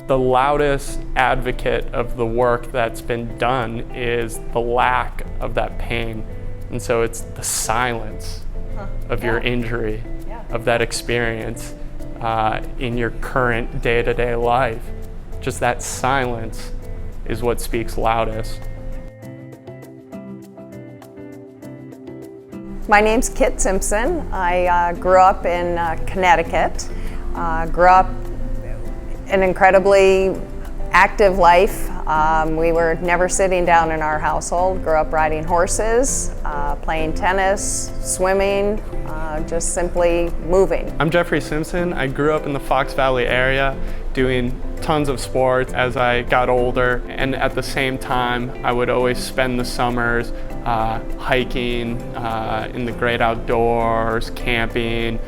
The loudest advocate of the work that's been done is the lack of that pain. And so it's the silence of your injury, of that experience in your current day-to-day life. Just that silence is what speaks loudest. My name's Kit Simpson. I grew up in Connecticut. Grew up an incredibly active life. We were never sitting down in our household. Grew up riding horses, playing tennis, swimming, just simply moving. I'm Jeffrey Simpson. I grew up in the Fox Valley area doing tons of sports as I got older, and at the same time I would always spend the summers hiking in the great outdoors, camping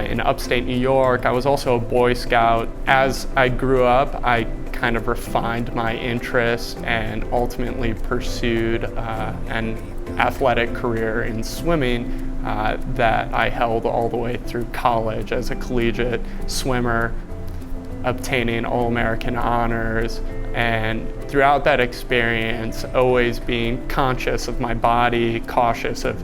in upstate New York. I was also a Boy Scout. As I grew up, I kind of refined my interests and ultimately pursued an athletic career in swimming that I held all the way through college as a collegiate swimmer, obtaining All-American honors, and throughout that experience always being conscious of my body, cautious of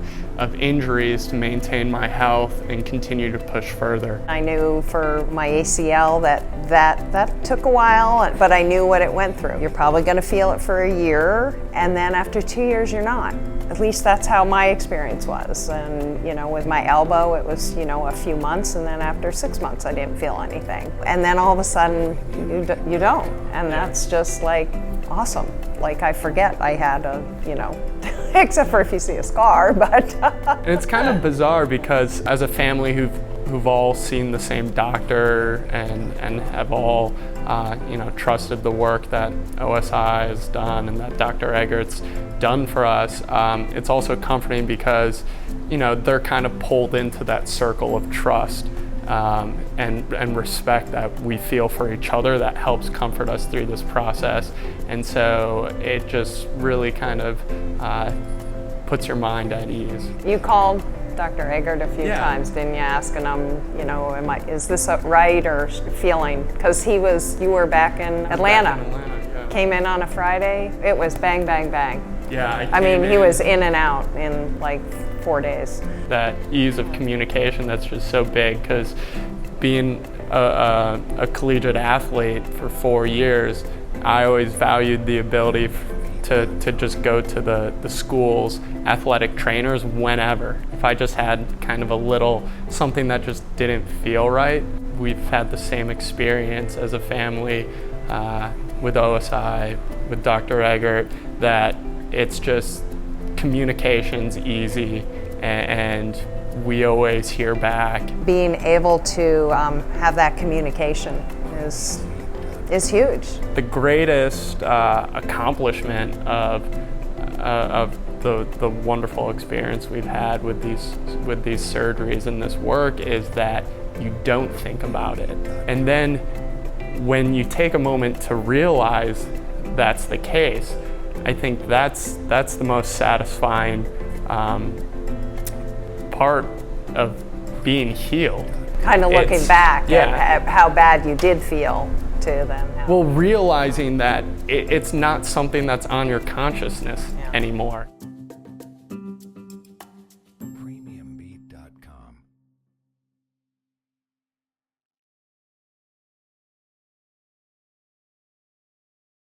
injuries to maintain my health and continue to push further. I knew for my ACL that took a while, but I knew what it went through. You're probably going to feel it for a year, and then after 2 years you're not. At least that's how my experience was. And with my elbow it was a few months, and then after 6 months I didn't feel anything. And then all of a sudden you don't, and that's just like awesome. Like I forget I had except for if you see a scar, but. And it's kind of bizarre because as a family who've all seen the same doctor and have all trusted the work that OSI has done and that Dr. Eggert's done for us, it's also comforting because they're kind of pulled into that circle of trust and respect that we feel for each other that helps comfort us through this process. And so it just really kind of puts your mind at ease. You called Dr. Eggert a few times, didn't you, asking him, is this right or feeling? Because you were back in Atlanta. Came in on a Friday. It was bang, bang, bang. Yeah, I mean, he was in and out in like 4 days. That ease of communication, that's just so big, because being a collegiate athlete for 4 years, I always valued the ability to just go to the school's athletic trainers whenever. If I just had kind of a little something that just didn't feel right. We've had the same experience as a family with OSI, with Dr. Eggert, that it's just communication's easy and we always hear back. Being able to have that communication is huge. The greatest accomplishment of the wonderful experience we've had with these surgeries and this work is that you don't think about it. And then when you take a moment to realize that's the case, I think that's the most satisfying part of being healed. Kind of looking back at how bad you did feel to then. Well, realizing that it's not something that's on your consciousness anymore.